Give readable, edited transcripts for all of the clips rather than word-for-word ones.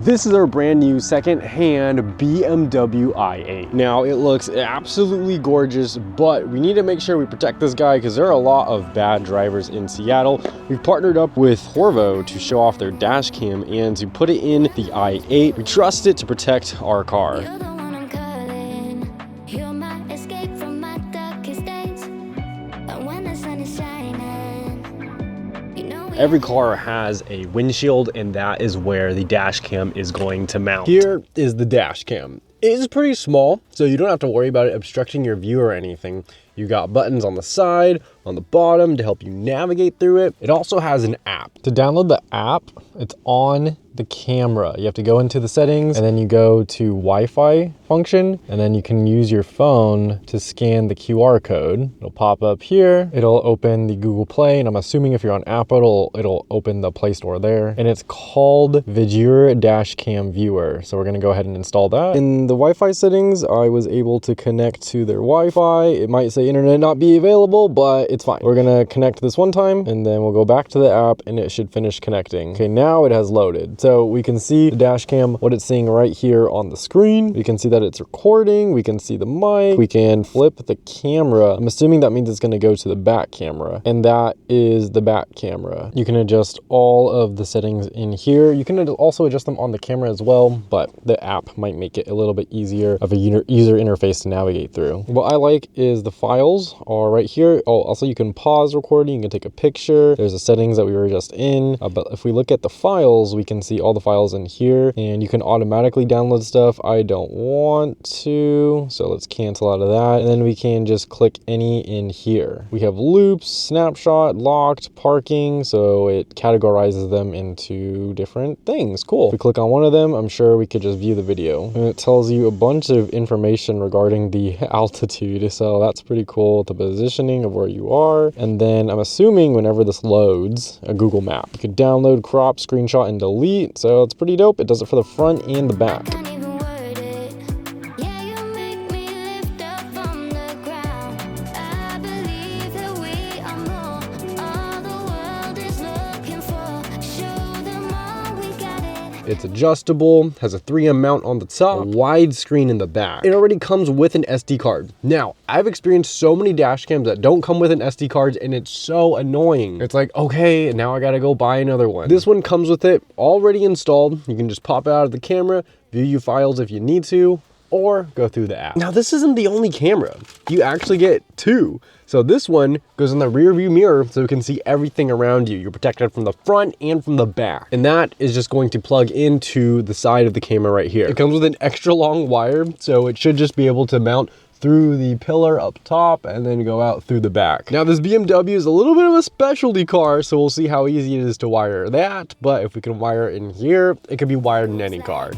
This is our brand new second-hand BMW i8. Now, it looks absolutely gorgeous, but we need to make sure we protect this guy because there are a lot of bad drivers in Seattle. We've partnered up with Torvo to show off their dash cam and to put it in the i8. We trust it to protect our car. Every car has a windshield, and that is where the dash cam is going to mount. Here is the dash cam. It is pretty small, so you don't have to worry about it obstructing your view or anything. You got buttons on the side, on the bottom to help you navigate through it. It also has an app. To download the app, it's on the camera. You have to go into the settings and then you go to Wi-Fi function, and then you can use your phone to scan the QR code. It'll pop up here. It'll open the Google Play, and I'm assuming if you're on Apple, it'll open the Play Store there. And it's called Visual Dash Cam Viewer. So we're gonna go ahead and install that. In the Wi-Fi settings, I was able to connect to their Wi-Fi. It might say internet not be available, but it's fine. We're gonna connect this one time, and then we'll go back to the app, and it should finish connecting. Okay, now it has loaded. So we can see the dash cam, what it's seeing right here on the screen. We can see that it's recording. We can see the mic. We can flip the camera. I'm assuming that means it's going to go to the back camera, and that is the back camera. You can adjust all of the settings in here. You can also adjust them on the camera as well, but the app might make it a little bit easier of a user interface to navigate through. What I like is the files are right here. Oh, also you can pause recording. You can take a picture. There's the settings that we were just in, but if we look at the files, we can see all the files in here, and you can automatically download stuff. I don't want to, so let's cancel out of that, and then we can just click any in here. We have loops, snapshot, locked, parking, so it categorizes them into different things. Cool. If we click on one of them, I'm sure we could just view the video, and it tells you a bunch of information regarding the altitude, so that's pretty cool. The positioning of where you are, and then I'm assuming whenever this loads, a Google map. You could download, crop, screenshot, and delete, so it's pretty dope. It does it for the front and the back. It's adjustable, has a 3M mount on the top, a wide screen in the back. It already comes with an SD card. Now, I've experienced so many dash cams that don't come with an SD card, and it's so annoying. It's like, okay, now I gotta go buy another one. This one comes with it already installed. You can just pop it out of the camera, view your files if you need to, or go through the app. Now, this isn't the only camera. You actually get two. So this one goes in the rear view mirror so you can see everything around you. You're protected from the front and from the back. And that is just going to plug into the side of the camera right here. It comes with an extra long wire, so it should just be able to mount through the pillar up top and then go out through the back. Now, this BMW is a little bit of a specialty car, so we'll see how easy it is to wire that. But if we can wire it in here, it could be wired in any car.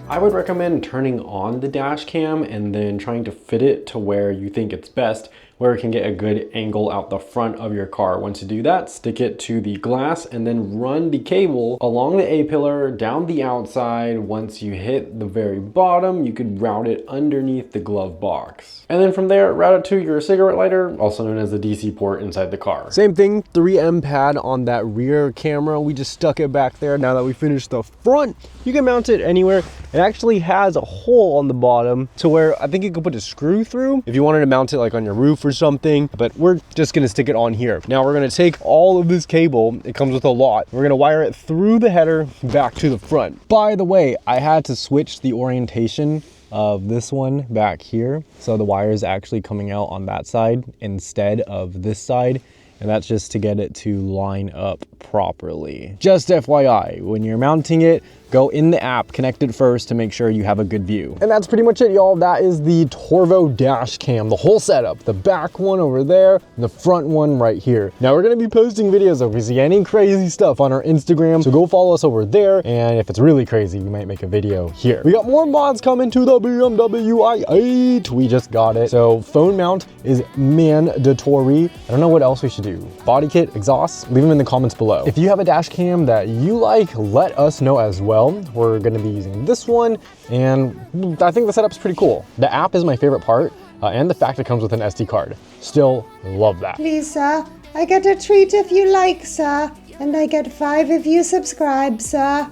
I would recommend turning on the dash cam and then trying to fit it to where you think it's best, where it can get a good angle out the front of your car. Once you do that, stick it to the glass and then run the cable along the A-pillar down the outside. Once you hit the very bottom, you could route it underneath the glove box. And then from there, route it to your cigarette lighter, also known as the DC port inside the car. Same thing, 3M pad on that rear camera. We just stuck it back there. Now that we finished the front, you can mount it anywhere. It actually has a hole on the bottom to where I think you could put a screw through if you wanted to mount it like on your roof or something, but we're just gonna stick it on here. Now we're gonna take all of this cable, it comes with a lot, we're gonna wire it through the header back to the front. By the way, I had to switch the orientation of this one back here, so the wire is actually coming out on that side instead of this side, and that's just to get it to line up properly. Just FYI, when you're mounting it, go in the app, connect it first to make sure you have a good view. And that's pretty much it, y'all. That is the Torvo dash cam, the whole setup, the back one over there, and the front one right here. Now we're gonna be posting videos if we see any crazy stuff on our Instagram, so go follow us over there, and if it's really crazy, we might make a video here. We got more mods coming to the BMW i8. We just got it. So phone mount is mandatory. I don't know what else we should do. Body kit, exhaust, leave them in the comments below. If you have a dash cam that you like, let us know as well. We're gonna be using this one, and I think the setup's pretty cool. The app is my favorite part, and the fact it comes with an SD card. Still love that. Please, sir, I get a treat if you like, sir, and I get 5 if you subscribe, sir.